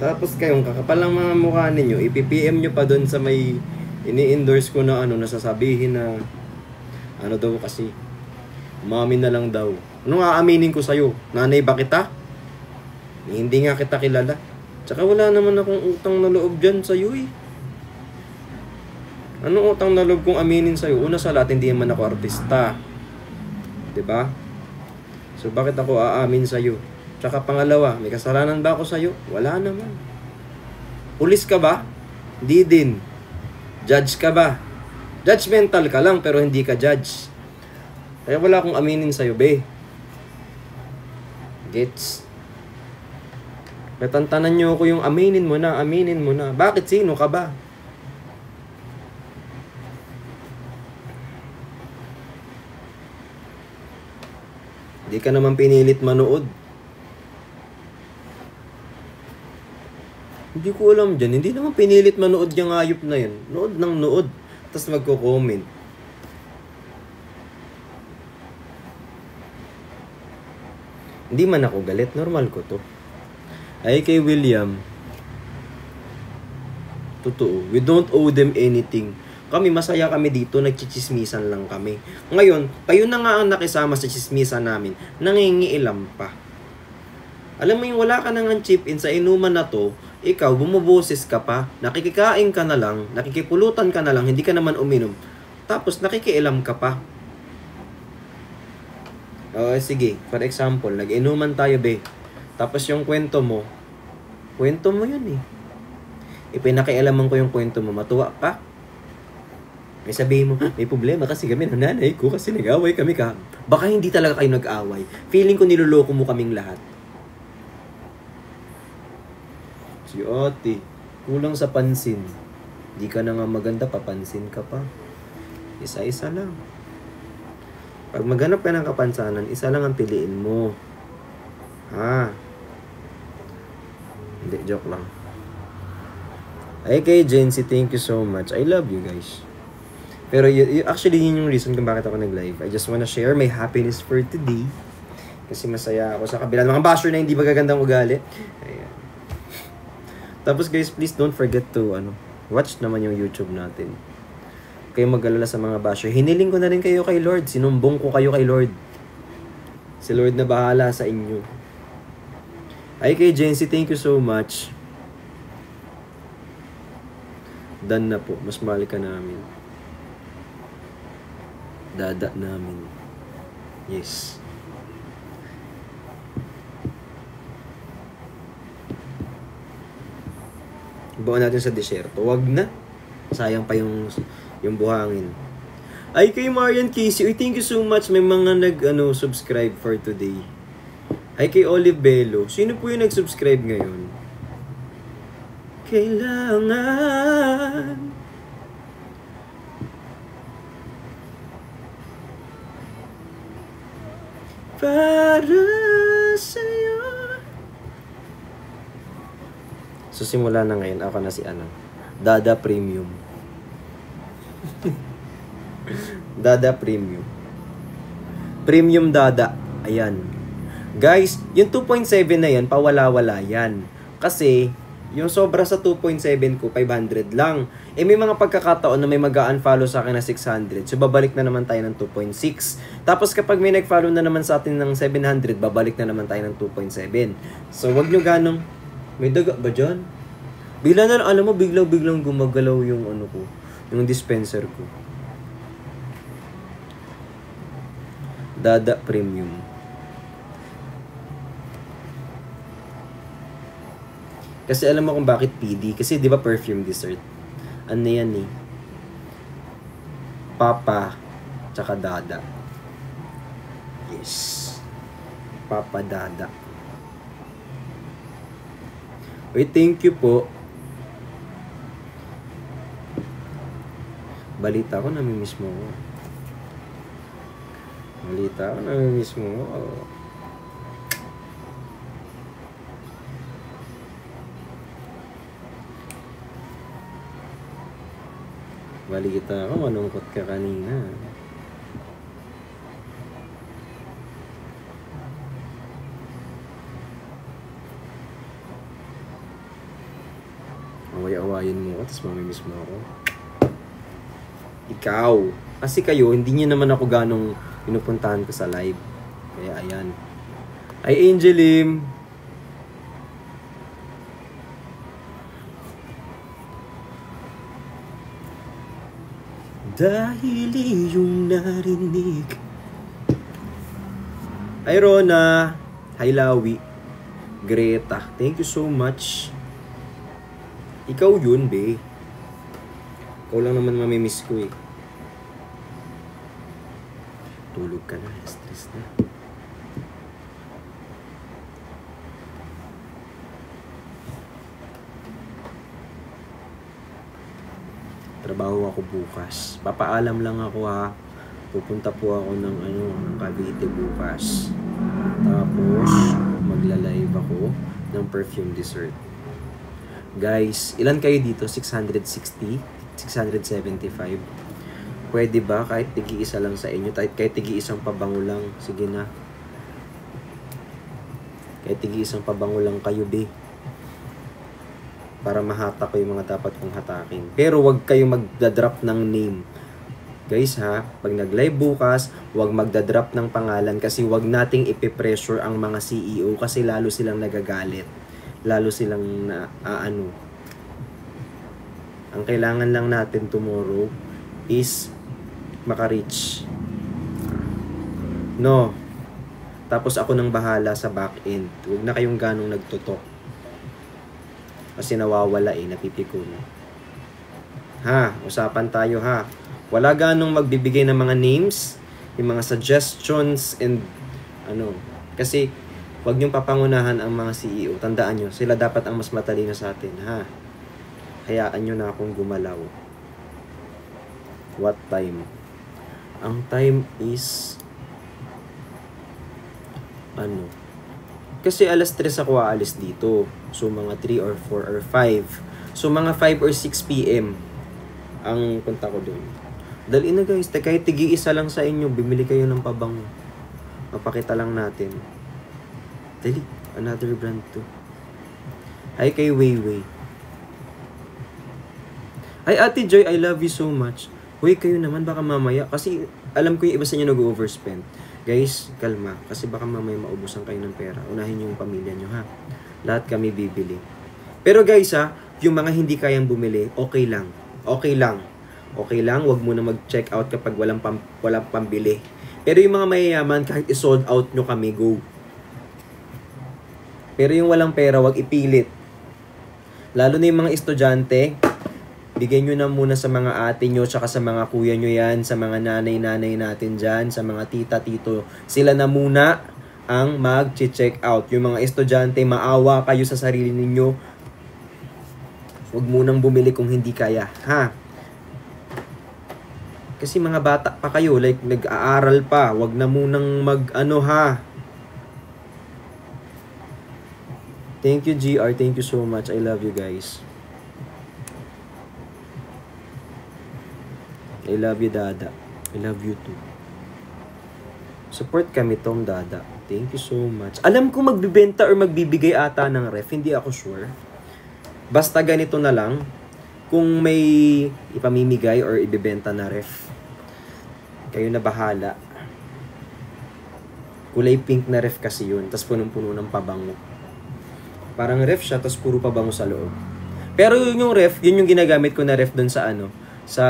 Tapos kayong kakapal lang mga mukha ninyo, ipipm nyo pa doon sa may ini-endorse ko na ano, nasasabihin na ano daw kasi, umamin na lang daw. Anong aaminin ko sa'yo? Nanay ba kita? Hindi nga kita kilala. Tsaka wala naman akong utang na loob dyan sa'yo eh. Anong utang na loob kong aminin sa'yo? Una sa lahat, hindi naman ako artista. Diba? So bakit ako aamin sa'yo? Tsaka pangalawa, may kasalanan ba ako sa'yo? Wala naman. Pulis ka ba? Hindi din. Judge ka ba? Judgmental ka lang pero hindi ka judge. Kaya wala akong aminin sa'yo, be. Gets? Natantanan nyo ko yung aminin mo na, aminin mo na. Bakit? Sino ka ba? Hindi ka naman pinilit manood. Hindi ko alam dyan. Hindi naman pinilit manood yung ayop na yun. Nood ng nood. Tapos magko-comment. Hindi man ako galit. Normal ko to. Ay kay William. Totoo. We don't owe them anything. Kami, masaya kami dito. Nagchichismisan lang kami. Ngayon, kayo na nga ang nakisama sa chismisan namin. Nangingiilam pa. Alam mo yung wala ka nang chip-in sa inuman na to, ikaw, bumuboses ka pa, nakikikain ka na lang, nakikipulutan ka na lang, hindi ka naman uminom. Tapos, nakikiilam ka pa. Sige, for example, nag-inuman tayo, be. Tapos yung kwento mo yun eh. Ipinakialaman ko yung kwento mo, matuwa ka. May sabihin mo, may problema kasi kami ng nanay ko kasi nag-away kami ka. Baka hindi talaga kayo nag-away. Feeling ko niloloko mo kaming lahat. Si ate, kulang sa pansin. Di ka na nga maganda, papansin ka pa. Isa-isa lang. Pag maghanap ka ng kapansanan, isa lang ang piliin mo. Ha? Hindi, joke lang. Ay kay Jency, thank you so much. I love you guys. Pero actually, yun yung reason kung bakit ako nag-live. I just wanna share my happiness for today. Kasi masaya ako sa kabila. Mga basher na hindi magagandang ugali. Ayan. Tapos guys, please don't forget to watch naman yung YouTube natin. Kayo mag-alala sa mga basher. Hiniling ko na rin kayo kay Lord. Sinumbong ko kayo kay Lord. Si Lord na bahala sa inyo. Ay kay Jency, thank you so much. Done na po. Mas mahal ka namin. Dada namin. Yes. Ibaon natin sa desierto. Wag na. Sayang pa yung buhangin. Ay kay Marian Casey, thank you so much. May mga subscribe for today. Ay kay Olive Bello. Sino po yung nag-subscribe ngayon? Kailangan para sa'yo. So simula na ngayon, ako na si Dada Premium. Dada Premium. Premium Dada. Ayan. Guys, yung 2.7 na yan, pawala-wala yan. Kasi, yung sobra sa 2.7 ko, 500 lang. May mga pagkakataon na may mag-unfollow sa akin na 600. So, babalik na naman tayo ng 2.6. Tapos, kapag may nag-follow na naman sa atin ng 700, babalik na naman tayo ng 2.7. So, wag nyo ganong, may daga ba dyan? Bigla na, alam mo, biglang gumagalaw yung ko, yung dispenser ko. Dada Premium. Kasi alam mo kung bakit PD? Kasi di ba perfume dessert? Ano yan eh? Papa, tsaka Dada. Yes. Papa Dada. Wait, thank you po. Balita ko, namimiss mo ko. Balita ko, namimiss mo ko. Balita ko, manungkot ka kanina. Away-awayin mo ko, tapos mamimiss mo ako. Ikaw. Kasi kayo, hindi niyo naman ako ganong pinupuntahan ko sa live. Kaya ayan. Ay, Angelim. Dahil iyong narinig. Ay, Rona. Hi, Lawi. Greta. Thank you so much. Ikaw yun, be. Ikaw lang naman mamimiss ko eh. Tulog ka na. Stress na. Trabaho ako bukas. Papaalam lang ako ha. Pupunta po ako ng Cavite bukas. Tapos, magla-live ako ng perfume dessert. Guys, ilan kayo dito? 660? 675? Pwede ba? Kahit tigi-isa lang sa inyo. Kahit tigi-isang pabango lang. Sige na. Kahit tigi-isang pabango lang kayo, be. Para mahatak ko yung mga dapat kong hatakin. Pero wag kayo magdadrop ng name. Guys ha, pag nag-live bukas, wag magdadrop ng pangalan kasi wag nating ipipressure ang mga CEO kasi lalo silang nagagalit. Lalo silang Ang kailangan lang natin tomorrow is maka-reach. No. Tapos ako nang bahala sa back-end. Huwag na kayong ganong nagtutok. Kasi nawawala napipiko na. Ha, usapan tayo ha. Wala ganong magbibigay ng mga names, yung mga suggestions and kasi wag niyong papangunahan ang mga CEO. Tandaan nyo, sila dapat ang mas matalino sa atin, ha? Hayaan nyo na akong gumalaw. What time? Ang time is kasi alas 3 ako aalis dito. So, mga 3 or 4 or 5. So, mga 5 or 6 p.m. ang punta ko doon. Dalhin na guys, kahit tigi-isa lang sa inyo, bimili kayo ng pabango. Mapakita lang natin. Dali, another brand to. Hi kay Weiwei. Ay, Ate Joy, I love you so much. Hoy, kayo naman, baka mamaya. Kasi alam ko yung iba sa inyo nag-overspend. Guys, kalma. Kasi baka mamaya maubusan kayo ng pera. Unahin yung pamilya nyo, ha? Lahat kami bibili. Pero guys, yung mga hindi kayang bumili, okay lang. Okay lang. Okay lang, wag mo na mag-check out kapag walang pambili. Pero yung mga mayayaman, kahit i-sold out nyo kami, go. Pero yung walang pera, wag ipilit. Lalo na yung mga estudyante, bigyan nyo na muna sa mga ate nyo, tsaka sa mga kuya nyo yan, sa mga nanay-nanay natin dyan, sa mga tita-tito. Sila na muna ang mag-check out. Yung mga estudyante, maawa kayo sa sarili ninyo. Huwag munang bumili kung hindi kaya, ha? Kasi mga bata pa kayo, like nag-aaral pa, wag na munang ha? Thank you, GR. Thank you so much. I love you guys. I love you, Dada. I love you too. Support kami tong Dada. Thank you so much. Alam ko magbibenta or magbibigay ata ng ref. Hindi ako sure. Basta ganito na lang. Kung may ipamimigay or ibibenta na ref, kayo na bahala. Kulay pink na ref kasi yun. Tapos punong-puno ng pabango. Parang ref siya, tapos puro pabango sa loob. Pero yun yung ref, yun yung ginagamit ko na ref dun sa sa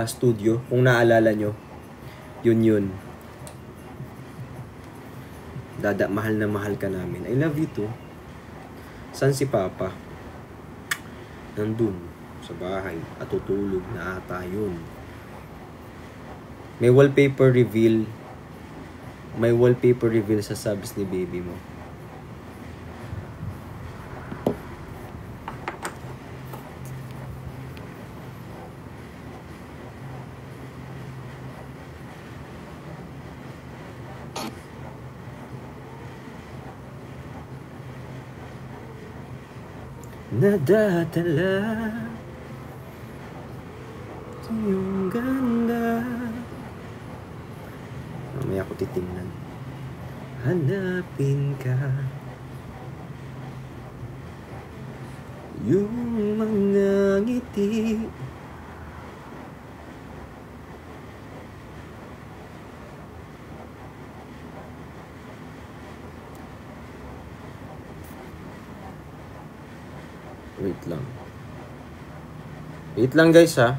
studio. Kung naalala nyo. Yun. Dada, mahal na mahal ka namin. I love you too. San si Papa? nandun sa bahay at tutulog na ata yun. May wallpaper reveal sa subs ni baby mo. Nadadala sa iyong ganda. Mamaya ko titingnan. Hanapin ka. Yung mga ngiti. Wait lang. Wait lang guys ha.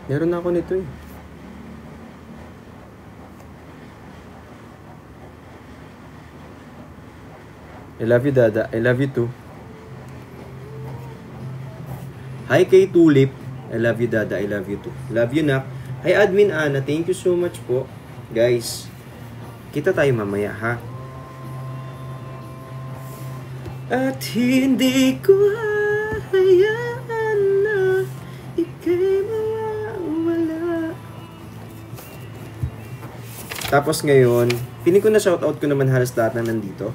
Meron na ako nito eh. I love you, Dada. I love you too. Hi kay Tulip. I love you, Dada. I love you too. Love you, Nak. Hi, Admin Ana. Thank you so much po. Guys, kita tayo mamaya, ha? At hindi ko hayaan na ika'y mawawala. Tapos ngayon, piling ko na shoutout ko naman halos lahat na nandito.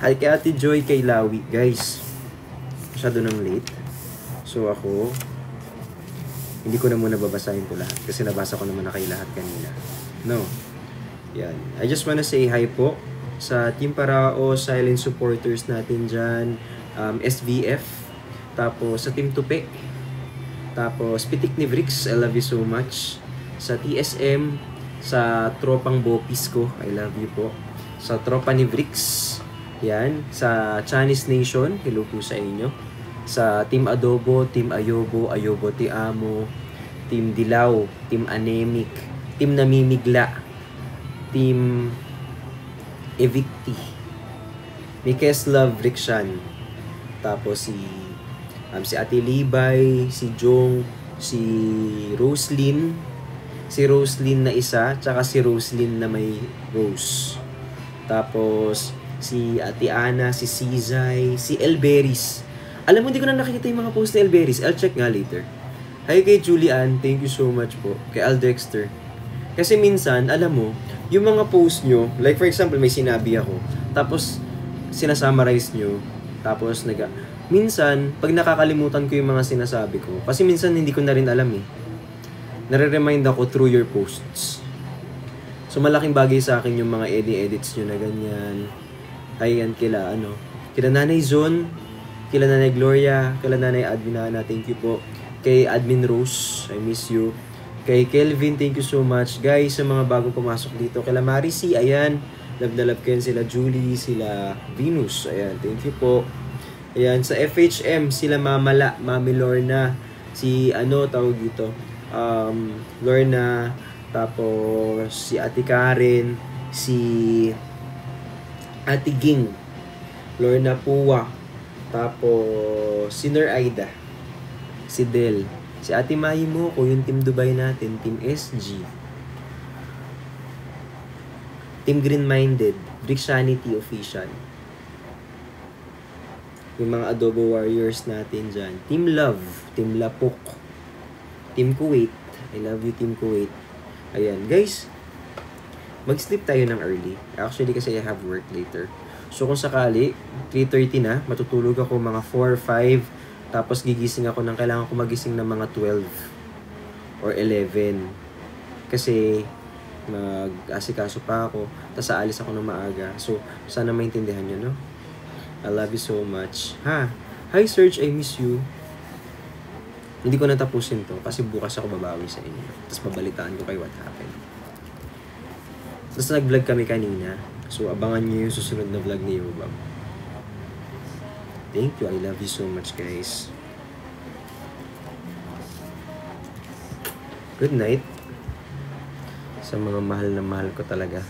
Hi kay Ate Joy, kay Lawi. Guys, masyado nang late. So ako, hindi ko na muna babasahin to lahat kasi nabasa ko naman na kayo lahat kanina. No. Yan. I just wanna say hi po sa Team Parao, silent supporters natin dyan, SVF, tapos sa Team Tupi, tapos Pitik ni Vrix, I love you so much. Sa TSM, sa Tropang Bopis ko, I love you po. Sa Tropa ni Vrix, yan. Sa Chinese Nation, hello po sa inyo. Sa Team Adobo, Team Ayobo, Ayobo Ti Amo, Team Dilaw, Team Anemic, Team Namimigla, Team Evicti, Mikes Love Rikshan, tapos si Ate Libay, si Jong, si Roslyn na isa, tsaka si Roslyn na may Rose. Tapos si Ate Ana, si Sizay, si Elberis. Alam mo, hindi ko na nakikita yung mga post ni Elberis. I'll check nga later. Hi kay Julian, thank you so much po. Kay Aldexter. Kasi minsan, alam mo, yung mga post nyo, like for example, may sinabi ako, tapos sinasummarize nyo, tapos minsan, pag nakakalimutan ko yung mga sinasabi ko, kasi minsan hindi ko na rin alam eh. Nare-remind ako through your posts. So malaking bagay sa akin yung mga edits nyo na ganyan. Ayan, kila Nanay Zon, kila Nanay Gloria, kila Nanay Adminana, thank you po. Kay Admin Rose, I miss you. Kay Kelvin, thank you so much. Guys, sa mga bagong pumasok dito, kila Marcy, ayan, love na love kayo sila Julie, sila Venus, ayan, thank you po. Ayan, sa FHM, sila Mamala, Mami Lorna, si tawag dito, Lorna, tapos si Ate Karen, si Ate Ging, Lorna Puwa, tapos si Nur Aida, si Del, si Ate Mahi mo ko, yung Team Dubai natin, Team SG, Team Green Minded, Bricksanity Official, yung mga Adobo Warriors natin dyan, Team Love, Team Lapok, Team Kuwait, I love you Team Kuwait. Ayan, guys, mag-sleep tayo ng early. Actually, kasi I have work later. So, kung sakali, 3:30 na, matutulog ako mga 4, 5, tapos gigising ako ng kailangan ko magising ng mga 12 or 11. Kasi, mag-asikaso pa ako, tapos aalis ako ng maaga. So, sana maintindihan nyo, no? I love you so much. Hi, Serge, I miss you. Hindi ko natapusin to kasi bukas ako babawi sa inyo. Tapos babalitaan ko kayo what happened. Tapos nag-vlog kami kanina. So abangan nyo yung susunod na vlog ni Yobam. Thank you. I love you so much, guys. Good night. Sa mga mahal na mahal ko talaga.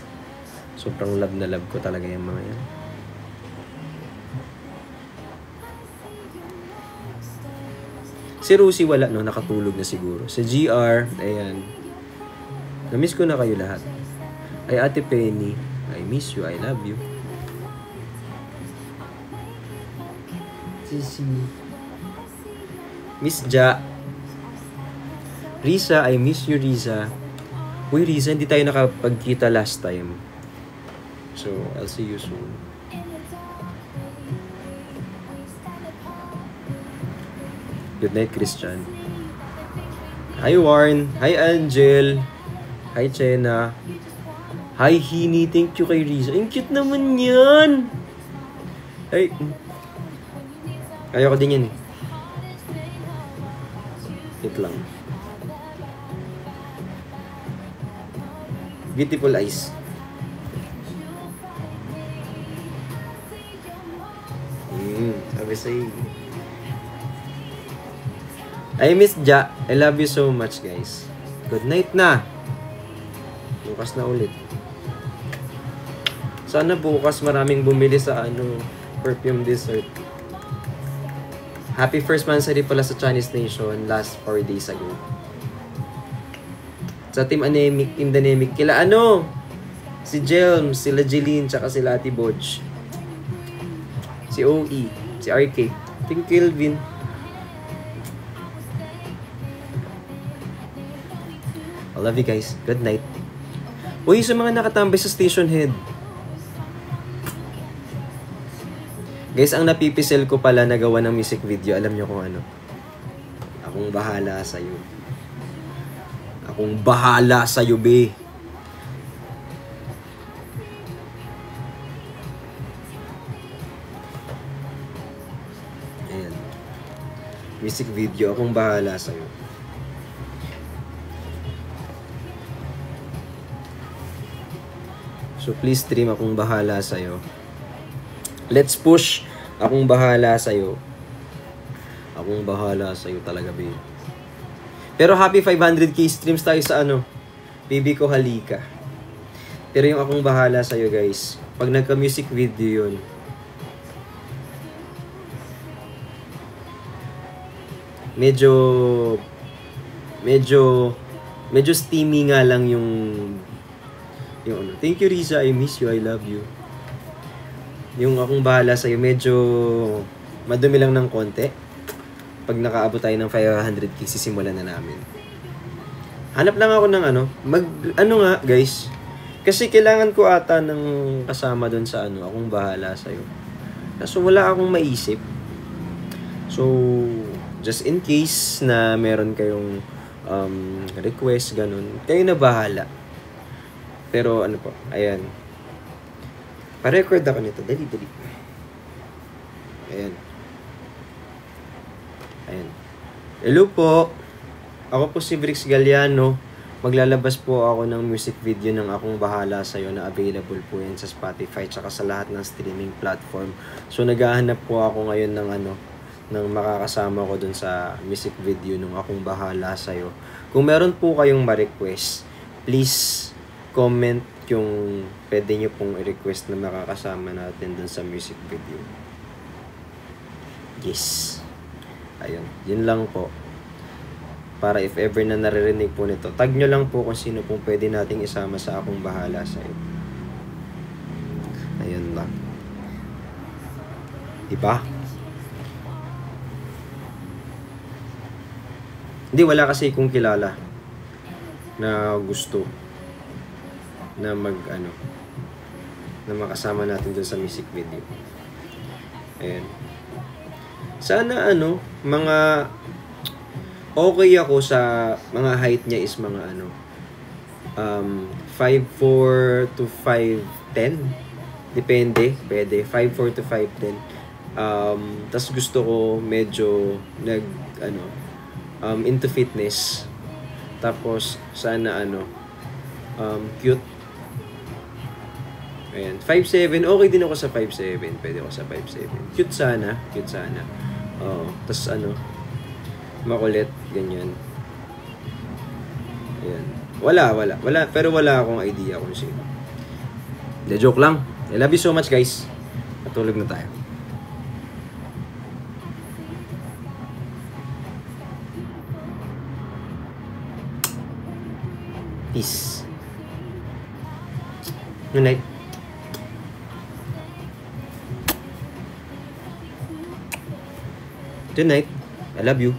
Sobrang love na love ko talaga yung mga yan. Si Rosie wala, no? Nakatulog na siguro. Si GR, ayan. Namiss ko na kayo lahat. Ay, Ate Penny, I miss you, I love you. Miss Ja. Risa, I miss you, Risa. Uy, Risa, hindi tayo nakapagkita last time. So, I'll see you soon. Good night, Christian. Hi, Warren. Hi, Angel. Hi, Chena. Hi, Hini. Thank you kay Risa. Ang cute naman yan. Ay. Ayoko din yan eh. Wait lang. Beautiful eyes. Sabi sa'yo. I miss Ja. I love you so much, guys. Good night na. Bukas na ulit. Sana bukas maraming bumili sa perfume dessert. Happy first monthsary pala sa Chinese Nation last 4 days ago. Sa Team Anemic, Team Dynamic, kila si Jelm, sila Jeline, tsaka sila Ate Bodge. Si OE, si RK, Team Kelvin. I love you guys. Good night. Uy, sa mga nakatambay sa station head. Guys, ang napipisel ko pala na gawa ng music video. Alam nyo kung ano? Akong bahala sa'yo. Akong bahala sa'yo, be. Ayan. Music video. Akong bahala sa'yo. So, please stream Akong Bahala Sa'yo. Let's push Akong Bahala Sa'yo. Akong bahala sa'yo talaga, babe. Pero happy 500k streams tayo sa Baby Ko Halika. Pero yung Akong Bahala Sa'yo, guys, pag nagka-music video yun, medyo steamy nga lang yung thank you, Risa, I miss you, I love you. Yung Akong Bahala Sa'yo, medyo madumi lang ng konti. Pag nakaabot tayo ng 500k, sisimulan na namin. Hanap lang ako ng guys. Kasi kailangan ko ata ng kasama doon sa Akong Bahala Sa'yo. Kaso wala akong maisip. So, just in case na meron kayong request, ganun, kayo na bahala. Pero ayan. Pa-record ako nito. Dali. Ayan. Hello po. Ako po si Brix Galliano. Maglalabas po ako ng music video ng Akong Bahala Sa'yo na available po yan sa Spotify tsaka sa lahat ng streaming platform. So naghahanap po ako ngayon ng makakasama ko dun sa music video ng Akong Bahala Sa'yo. Kung meron po kayong ma-request, please comment yung pwede nyo pong i-request na makakasama natin dun sa music video. Yes. Ayun. Yun lang po. Para if ever na naririnig po nito, tag nyo lang po kung sino pong pwede nating isama sa Akong Bahala Sa'yo. Ayun lang. Diba? Hindi, wala kasi kung kilala na gusto na na makasama natin dun sa music video. Ayan. Sana mga okay ako sa mga height niya is mga 5'4 to 5'10. Depende, pwede 5'4 to 5'10. Tas gusto ko medyo into fitness. Tapos sana cute. Ayan, 5'7". Okay din ako sa 5'7". Pwede ako sa 5'7". Cute sana. Oo. Tapos makulit. Ganyan. Ayan. Wala. Pero wala akong idea kung sino. De, joke lang. I love you so much, guys. Matulog na tayo. Peace. Good night. Good night. I love you.